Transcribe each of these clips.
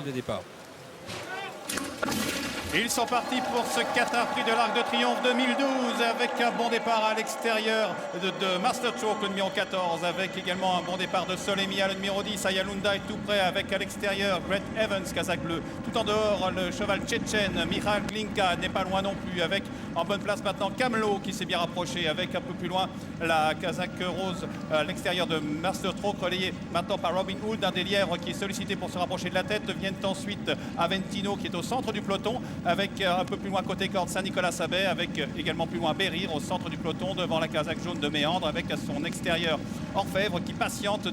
de départ. Ils sont partis pour ce Qatar Prix de l'Arc de Triomphe 2012 avec un bon départ à l'extérieur de Masterstroke, le numéro 14, avec également un bon départ de Solemia, le numéro 10. Ayalunda est tout près avec à l'extérieur Great Evans, casaque bleu. Tout en dehors, le cheval tchétchène, Michal Glinka n'est pas loin non plus, avec en bonne place maintenant Camelot qui s'est bien rapproché, avec un peu plus loin la casaque rose à l'extérieur de Masterstroke, relayé maintenant par Robin Hood, un des lièvres qui est sollicité pour se rapprocher de la tête. Viennent ensuite Aventino qui est au centre du peloton, avec un peu plus loin côté corde Saint-Nicolas-Sabet, avec également plus loin Bérir au centre du peloton devant la casaque jaune de Méandre, avec à son extérieur Orfèvre qui patiente au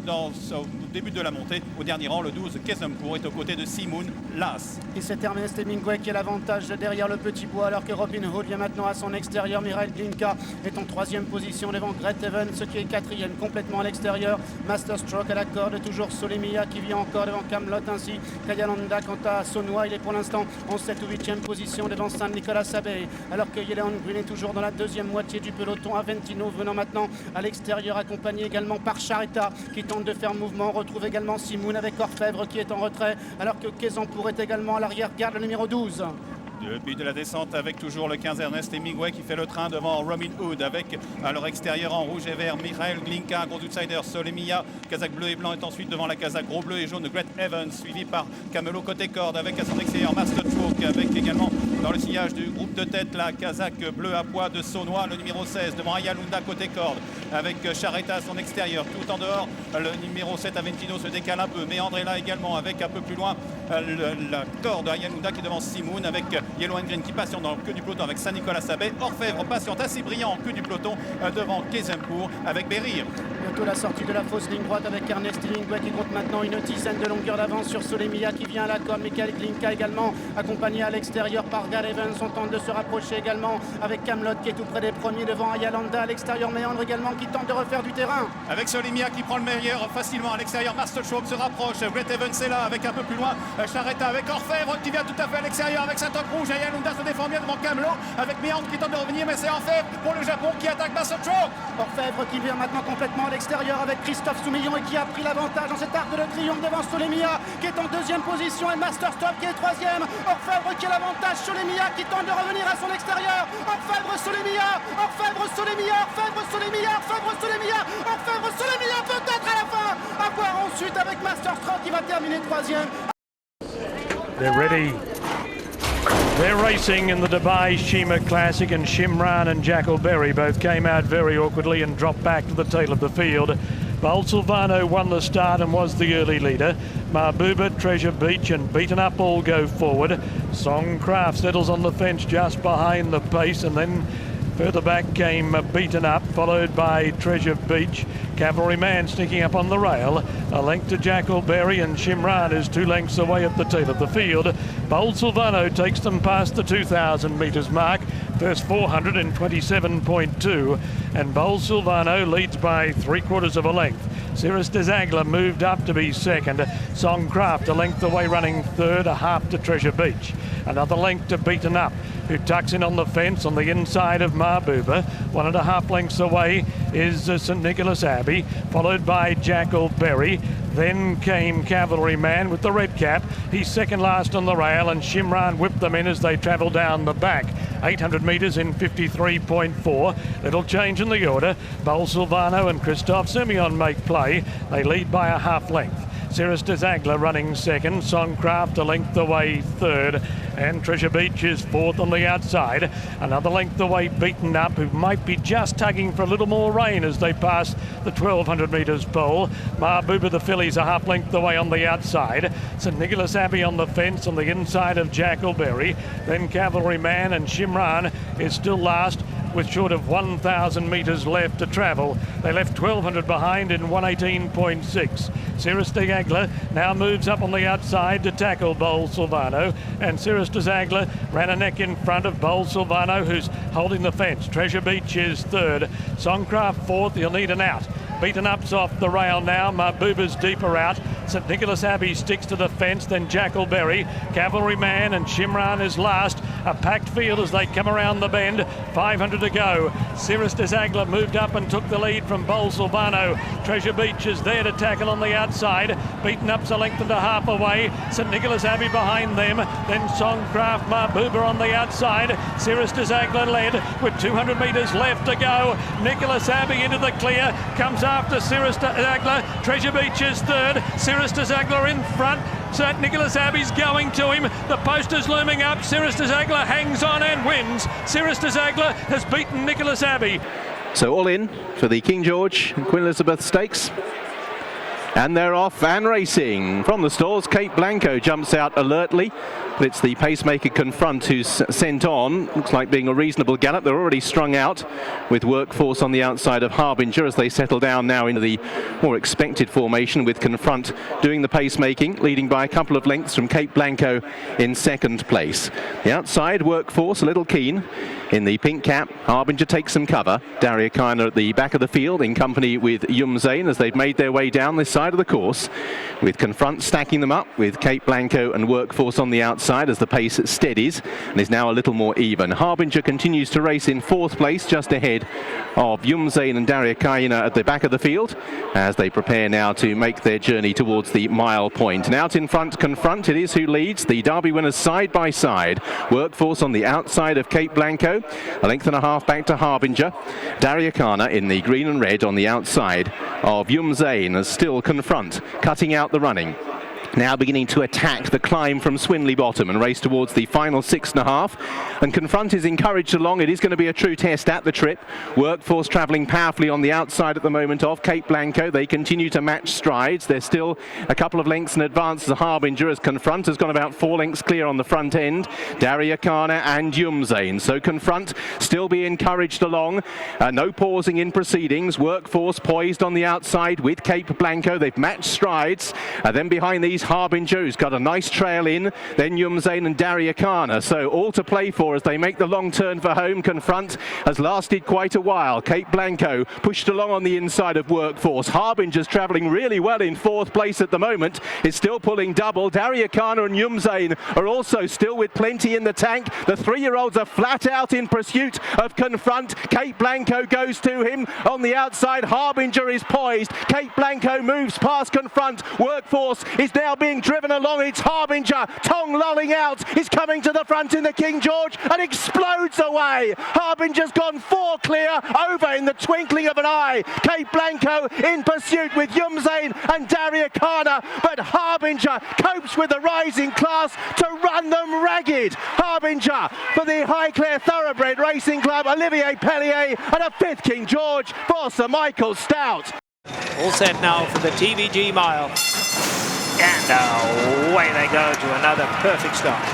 début de la montée. Au dernier rang, le 12 Kesempour est aux côtés de Simoun Las. Et c'est Ernest Hemingway qui a l'avantage derrière le petit bois, alors que Robin Hood vient maintenant à son extérieur. Michael Glinka est en troisième position devant Great Evans, ce qui est quatrième complètement à l'extérieur. Masterstroke à la corde, toujours Solemia qui vient encore devant Camelot, ainsi qu'Ayalanda. Quant à Saunois, il est pour l'instant en 7 ou 8e position devant Saint-Nicolas-Sabet, alors que Yeleon Green est toujours dans la deuxième moitié du peloton. Aventino venant maintenant à l'extérieur, accompagné également par Charetta qui tente de faire mouvement. On retrouve également Simoun avec Orfèvre qui est en retrait, alors que Kesempour est également à l'arrière-garde, le numéro 12. Depuis de la descente avec toujours le 15 Ernest Hemingway qui fait le train devant Robin Hood, avec à leur extérieur en rouge et vert Michael Glinka, gros outsider. Solemia, casaque bleu et blanc, est ensuite devant la casaque gros bleu et jaune de Great Evans, suivi par Camelot côté corde, avec à son extérieur Masterstroke, avec également dans le sillage du groupe de tête la casaque bleu à pois de Saunois, le numéro 16 devant Ayalunda côté corde, avec Charetta à son extérieur. Tout en dehors, le numéro 7 Aventino se décale un peu. Méandre est là également, avec un peu plus loin la corde Ayalunda qui est devant Simoun, avec Yellow and Green qui patiente dans le queue du peloton avec Saint-Nicolas-Sabet. Orfèvre patiente assez brillant en queue du peloton devant Kesempour avec Bérir. Bientôt la sortie de la fausse ligne droite avec Ernest Hemingway qui compte maintenant une dizaine de longueurs d'avance sur Solemia qui vient à la corde. Michael Glinka également accompagné à l'extérieur par Great Evans. On tente de se rapprocher également avec Camelot qui est tout près des premiers devant Ayalanda à l'extérieur. Méandre également qui tente de refaire du terrain. Avec Solemia qui prend le meilleur facilement à l'extérieur. Masterstroke se rapproche. Great Evans est là avec un peu plus loin Charetta, avec Orfèvre qui vient tout à fait à l'extérieur avec sa toque rouge. Ayalunda se défend bien devant Camelot, avec Méandre qui tente de revenir, mais c'est Orfèvre pour le Japon qui attaque Masterstroke. Orfèvre qui vient maintenant complètement à l'extérieur avec Christophe Soumillon et qui a pris l'avantage dans cet arc de triomphe devant Solemia qui est en deuxième position et Masterstroke qui est troisième. Orfèvre qui a l'avantage, Solemia qui tente de revenir à son extérieur. Orfèvre, Solemia, Orfèvre, Solemia, Orfèvre, Solemia, Orfèvre, Solemia, Orfèvre, Solemia, peut-être à la fin. À voir ensuite avec Masterstroke qui va terminer troisième. They're ready. They're racing in the Dubai Sheema Classic, and Shimran and Jackalberry both came out very awkwardly and dropped back to the tail of the field. Silvano won the start and was the early leader. Mahbuba, Treasure Beach and Beaten Up all go forward. Songcraft settles on the fence just behind the pace, and then further back came Beaten Up, followed by Treasure Beach. Cavalryman sneaking up on the rail. A length to Jackalberry, and Shimran is 2 lengths away at the tail of the field. Silvano takes them past the 2,000 metres mark. First 427.2, and Silvano leads by 3/4 of a length. Cirrus moved up to be second. Songcraft a length away running third, a half to Treasure Beach. Another length to Beaten Up, who tucks in on the fence on the inside of Mahbuba. 1.5 lengths away is St Nicholas Abbey, followed by Jackalberry. Then came Cavalryman with the red cap. He's second last on the rail, and Shimran whipped them in as they travel down the back. 800 metres in 53.4. Little change in the order. Silvano and Christophe Simeon make play. They lead by a half length. Cirrus running second, Songcraft a length away third, and Treasure Beach is fourth on the outside. Another length away Beaten Up, who might be just tugging for a little more rain as they pass the 1,200 metres pole. Mahbuba the fillies a half length away on the outside. St Nicholas Abbey on the fence on the inside of Jackalberry. Then Cavalryman, and Shimran is still last with short of 1,000 metres left to travel. They left 1,200 behind in 118.6. Cirrus now moves up on the outside to tackle Silvano, and Cirrus ran a neck in front of Silvano, who's holding the fence. Treasure Beach is third. Songcraft fourth. He'll need an out. Beaten Up's off the rail now. Mahbuba's deeper out. St Nicholas Abbey sticks to the fence, then Jackalberry. Cavalryman and Shimran is last. A packed field as they come around the bend. 500 to go. Cirrus moved up and took the lead from Silvano. Treasure Beach is there to tackle on the outside. beaten up a length and a half away. St Nicholas Abbey behind them, then Songcraft, Mahbooba on the outside. Cirrus Aigles led with 200 metres left to go. Nicholas Abbey into the clear, comes after Cirrus Aigles. Treasure Beach is third, Cirrus Aigles in front. St Nicholas Abbey's going to him. The poster's looming up. Cirrus Aigles hangs on and wins. Cirrus Aigles has beaten Nicholas Abbey. So all in for the King George and Queen Elizabeth Stakes. And they're off and racing. From the stalls, Cape Blanco jumps out alertly, but it's the pacemaker Confront who's sent on. Looks like being a reasonable gallop. They're already strung out with Workforce on the outside of Harbinger as they settle down now into the more expected formation, with Confront doing the pacemaking, leading by a couple of lengths from Cape Blanco in second place. The outside, Workforce a little keen. In the pink cap, Harbinger takes some cover. Daria Kainer at the back of the field in company with Zain as they've made their way down this side of the course, with Confront stacking them up with Cape Blanco and Workforce on the outside as the pace steadies and is now a little more even. Harbinger continues to race in fourth place, just ahead of Zain and Daria Kainer at the back of the field as they prepare now to make their journey towards the mile point. And out in front, Confront, it is who leads. The Derby winners side by side. Workforce on the outside of Cape Blanco, a length and a half back to Harbinger. Daria Kainer in the green and red on the outside of Zain as still Confront cutting out the running. Now beginning to attack the climb from Swinley Bottom and race towards the final 6.5. And Confront is encouraged along. It is going to be a true test at the trip. Workforce travelling powerfully on the outside at the moment of Cape Blanco. They continue to match strides. They're still a couple of lengths in advance of Harbinger as Confront has gone about 4 lengths clear on the front end. Daria Kainer and Zain. So Confront still be encouraged along. No pausing in proceedings. Workforce poised on the outside with Cape Blanco. They've matched strides. Then behind these, Harbinger, who's got a nice trail in, then Zain and Daria Kainer. So all to play for as they make the long turn for home. Confront has lasted quite a while. Cape Blanco pushed along on the inside of Workforce. Harbinger's travelling really well in fourth place at the moment. Is still pulling double. Daria Kainer and Zain are also still with plenty in the tank. The 3-year-olds are flat out in pursuit of Confront. Cape Blanco goes to him on the outside. Harbinger is poised. Cape Blanco moves past Confront. Workforce is now being driven along. It's Harbinger. Tong lolling out is coming to the front in the King George and explodes away. Harbinger's gone 4 clear over in the twinkling of an eye. Cape Blanco in pursuit with Zain and Daria Kainer, but Harbinger copes with the rising class to run them ragged. Harbinger for the Highclere Thoroughbred Racing Club, Olivier Peslier, and a 5th King George for Sir Michael Stout. All set now for the TVG mile. And away they go to another perfect start.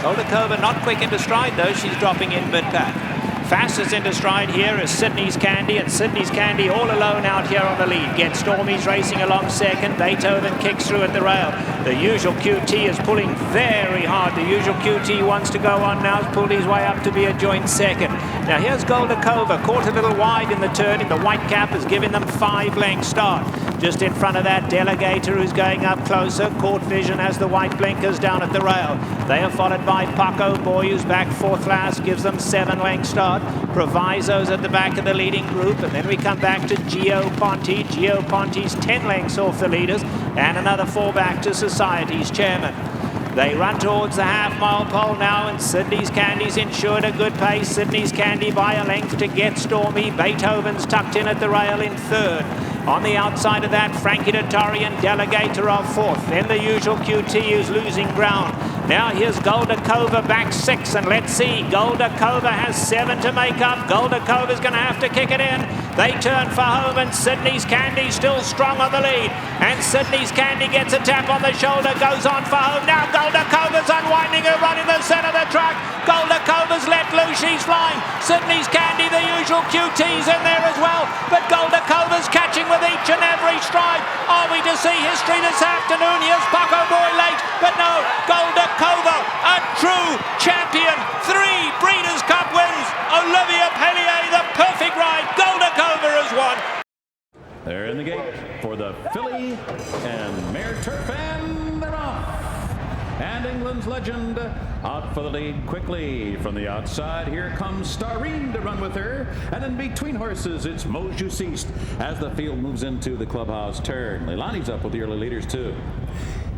Goldikova not quick into stride though, she's dropping in mid-pack. Fastest into stride here is Sydney's Candy, and Sydney's Candy all alone out here on the lead. Get Stormy's racing along second. Beethoven kicks through at the rail. The Usual QT is pulling very hard. The Usual QT wants to go on now. He's pulled his way up to be a joint second. Now here's Goldikova, caught a little wide in the turn. In the white cap is giving them 5 length start. Just in front of that, Delegator, who's going up closer. Court Vision has the white blinkers down at the rail. They are followed by Paco Boy, who's back 4th last, gives them 7 length start. Proviso's at the back of the leading group, and then we come back to Gio Ponti. Gio Ponti's 10 lengths off the leaders, and another 4 back to Society's chairman. They run towards the half-mile pole now, and Sydney's Candy's ensured a good pace. Sydney's Candy by a length to Get Stormy. Beethoven's tucked in at the rail in 3rd. On the outside of that, Frankie Dettori and Delegator are 4th. Then the Usual QT is losing ground. Now here's Goldikova back 6, and let's see. Goldikova has 7 to make up. Goldikova's going to have to kick it in. They turn for home, and Sydney's Candy still strong on the lead. And Sydney's Candy gets a tap on the shoulder, goes on for home. Now Goldikova's unwinding her run in the centre of the track. Goldikova's let loose, she's flying. Sydney's Candy, the Usual QT's in there as well. But Goldikova's catching with each and every stride. Are we to see history this afternoon? Here's Paco Boy late, but no, Goldikova, a true champion. 3 Breeders' Cup wins. Olivier Peslier, the perfect ride. Goldikova has won. They're in the gate for the filly and mare turf, and they're off. And And England's Legend out for the lead quickly. From the outside, here comes Starine to run with her. And in between horses, it's Mojusiste as the field moves into the clubhouse turn. Leilani's up with the early leaders too.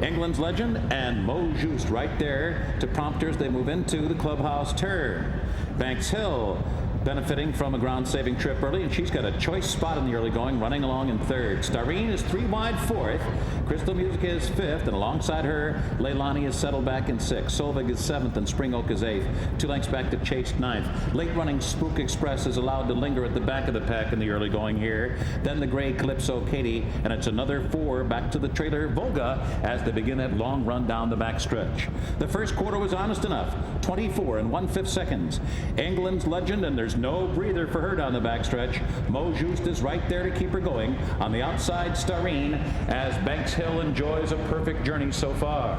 England's Legend and Mojusiste right there to prompt her as they move into the clubhouse turn. Banks Hill benefiting from a ground-saving trip early, and she's got a choice spot in the early going, running along in third. Starine is 3 wide fourth. Crystal Music is fifth, and alongside her, Leilani is settled back in sixth. Solveig is seventh, and Spring Oak is eighth. 2 lengths back to Chase ninth. Late-running Spook Express is allowed to linger at the back of the pack in the early going here. Then the gray Calypso Katie, and it's another 4 back to the trailer Volga as they begin that long run down the back stretch. The first quarter was honest enough, 24 and 1/5 seconds. England's Legend, and there's no breather for her down the backstretch. Mojusiste is right there to keep her going. On the outside, Starine, as Banks Hill enjoys a perfect journey so far.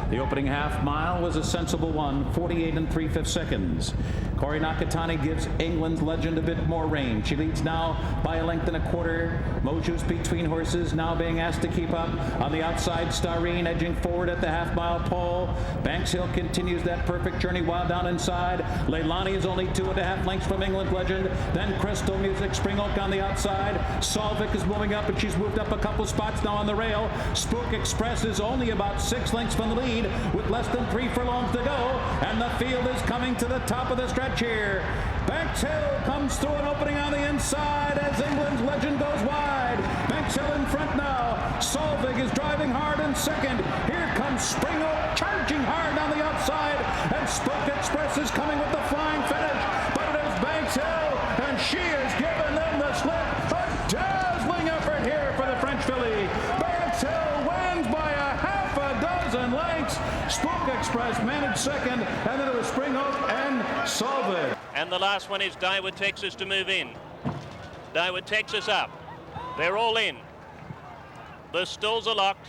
The opening half mile was a sensible one, 48 and 3/5 seconds. Corey Nakatani gives England's Legend a bit more range. She leads now by a length and a quarter. Mojusiste between horses, now being asked to keep up. On the outside, Starine edging forward at the half-mile pole. Banks Hill continues that perfect journey while down inside. Leilani is only 2.5 lengths from England's Legend. Then Crystal Music, Spring Oak on the outside. Solveig is moving up, and she's moved up a couple spots now on the rail. Spook Express is only about 6 lengths from the lead with less than 3 furlongs to go. And the field is coming to the top of the stretch here. Banks Hill comes through an opening on the inside as England's Legend goes wide. Banks Hill in front now. Solveig is driving hard in second. Here comes Spring Oak charging hard on the outside. And Spook Express is coming with the flying finish. But it is Banks Hill, and she has given them the slip. A dazzling effort here for the French filly. Banks Hill wins by a half a dozen lengths. Spook Express managed second, and then it was Spring Oak and Solveig. And the last one is Daiwa, Texas to move in. Daiwa, Texas up. They're all in. The stalls are locked.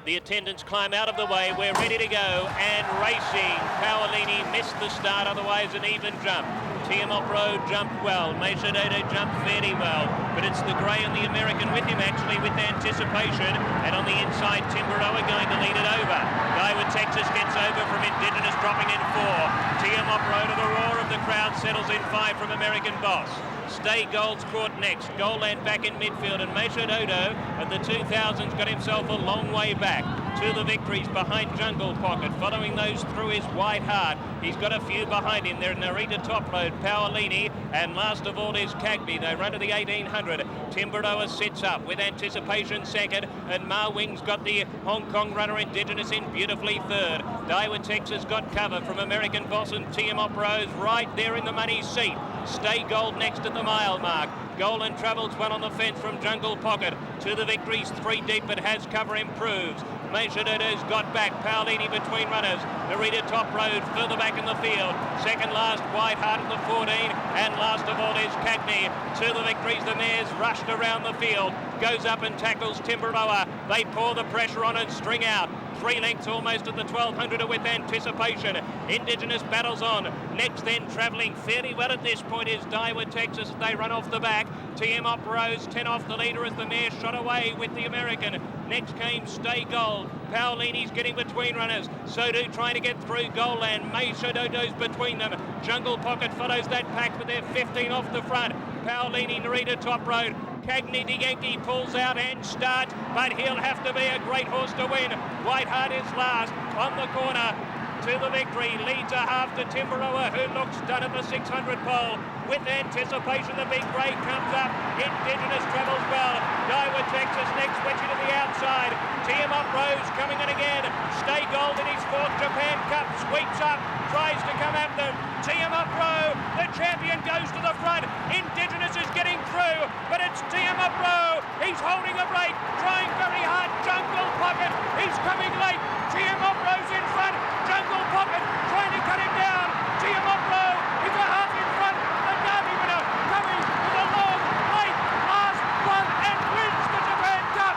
The attendants climb out of the way. We're ready to go and racing. Paolini missed the start, otherwise an even jump. Tiamat Road jumped well. Mesa Dodo jumped fairly well. But it's the grey and the American with him, actually, with anticipation. And on the inside, Timborough going to lead it over. Daiwa, Texas gets over from Indigenous, dropping in 4. Tiamat Road, to the roar of the crowd, settles in 5 from American Boss. Stay Gold's caught next. Goldland back in midfield, and Mesa Dodo at the 2000s got himself a long way back to the victories behind Jungle Pocket. Following those through his White Heart. He's got a few behind him. They're Narita Topload, Paolini, and last of all is Cagby. They run to the 1800. Timborough sits up with anticipation second, and Ma Wing's got the Hong Kong runner Indigenous in beautifully third. Daiwa, Texas got cover from American Boss, and Tiamat Rose right there in the money seat. Stay Gold next at the mile mark. Golden travels one on the fence from Jungle Pocket to the victories 3 deep, but has cover improves. Mesa Dodo's got back. Paolini between runners. Narita Top Road further back in the field. Second last, White Heart at the 14. And last of all is Cagney. To the victories, the mares rushed around the field. Goes up and tackles Timborough. They pour the pressure on and string out. 3 lengths almost at the 1200 with anticipation. Indigenous battles on. Next then, travelling fairly well at this point is Daiwa, Texas, as they run off the back. Tiamat Rose 10 off the leader as the mare shot away with the American. Next came Stay Gold. Paolini's getting between runners. Sodu trying to get through Goldland. Mesa Dodo's between them. Jungle Pocket follows that pack, but they're 15 off the front. Paolini, Narita Top Road. Cagney de Yankee pulls out and starts, but he'll have to be a great horse to win. White Heart is last on the corner to the victory. Leads a half to Timborough, who looks done at the 600 pole. With anticipation, the big grey comes up. Indigenous travels well. Daiwa, Texas next, switching to the outside. Tiamat Rose coming in again. Stay Gold in his 4th Japan Cup. Sweeps up, tries to come at them. Tiamat Rose, the champion, goes to the front. Indigenous is getting through, but it's Tiamat Rose. He's holding a break, trying very hard. Jungle Pocket, he's coming late. Tiamat Rose in front. Jungle Pocket trying to cut him down. Tiamat Rose is a half in front. The Derby winner coming with a long, late, last one and wins the Japan Cup.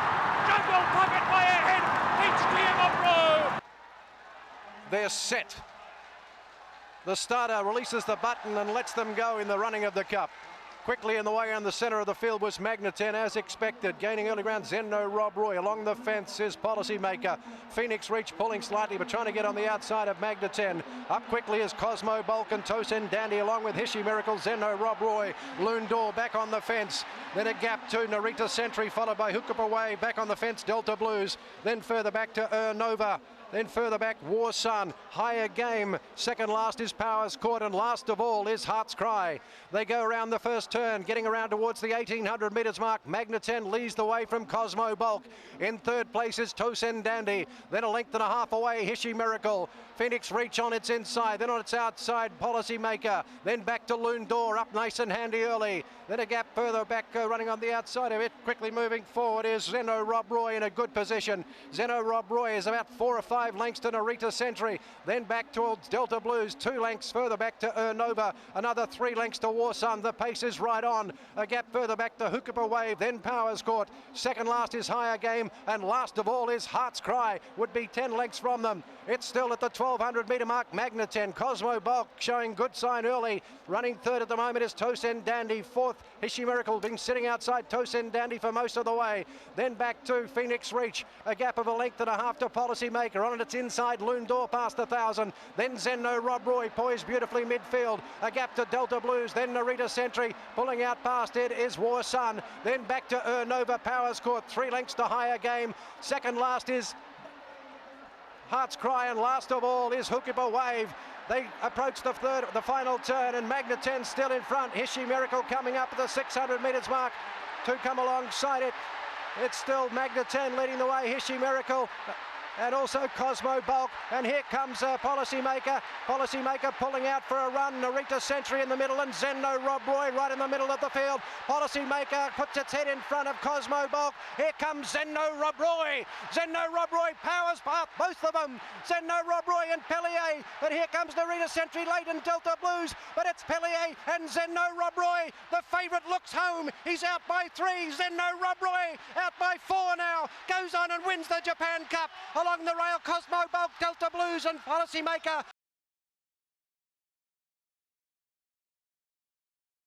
Jungle Pocket by a head beats Tiamat Rose. They're set. The starter releases the button and lets them go in the running of the cup. Quickly in the way on the centre of the field was Magna 10 as expected. Gaining early ground, Zenno Rob Roy. Along the fence is Policymaker. Phoenix Reach pulling slightly but trying to get on the outside of Magna 10. Up quickly is Cosmo Bulk and Tosin Dandy along with Hishi Miracle, Zenno Rob Roy. Loon Door back on the fence. Then a gap to Narita Sentry followed by Hookup Away. Back on the fence, Delta Blues. Then further back to Nova. Then further back, War Sun. Higher Game. Second last is Powers Court, and last of all is Heart's Cry. They go around the first turn, getting around towards the 1800 metres mark. Magna 10 leads the way from Cosmo Bulk. In third place is Tosin Dandy. Then a length and a half away, Hishi Miracle. Phoenix Reach on its inside, then on its outside, Policymaker. Then back to Loon Door, up nice and handy early. Then a gap further back, running on the outside of it. Quickly moving forward is Zenno Rob Roy in a good position. Zenno Rob Roy is about 4 or 5 lengths to Narita Sentry. Then back towards Delta Blues, 2 lengths further back to Nova. Another 3 lengths to War Sun. The pace is right on. A gap further back to Hookup Wave, then Powers Court. Second last is Higher Game, and last of all is Heart's Cry. Would be 10 lengths from them. It's still at the 1200 metre mark. Magna 10, Cosmo Bulk showing good sign early. Running third at the moment is Tosin Dandy. Fourth, Hishi Miracle, been sitting outside Tosin Dandy for most of the way. Then back to Phoenix Reach. A gap of a length and a half to Policymaker. On its inside, Loon Door past 1,000. Then Zenno Rob Roy poised beautifully midfield. A gap to Delta Blues. Then Narita Sentry. Pulling out past it is War Sun. Then back to Nova, Powers Court. 3 lengths to Higher Game. Second last is Heart's Cry, and last of all is Hookup Wave. They approach the final turn, and Magna 10 still in front. Hishi Miracle coming up at the 600 metres mark to come alongside it. It's still Magna 10 leading the way, Hishi Miracle, and also Cosmo Bulk. And here comes Policymaker. Policymaker pulling out for a run. Narita Sentry in the middle, and Zenno Rob Roy right in the middle of the field. Policymaker puts its head in front of Cosmo Bulk. Here comes Zenno Rob Roy. Zenno Rob Roy powers past both of them. Zenno Rob Roy and Peslier. And here comes Narita Sentry late and Delta Blues. But it's Peslier and Zenno Rob Roy. The favourite looks home. He's out by 3. Zenno Rob Roy out by 4 now. Goes on and wins the Japan Cup. Along the rail, Cosmo Bulk, Delta Blues and Policymaker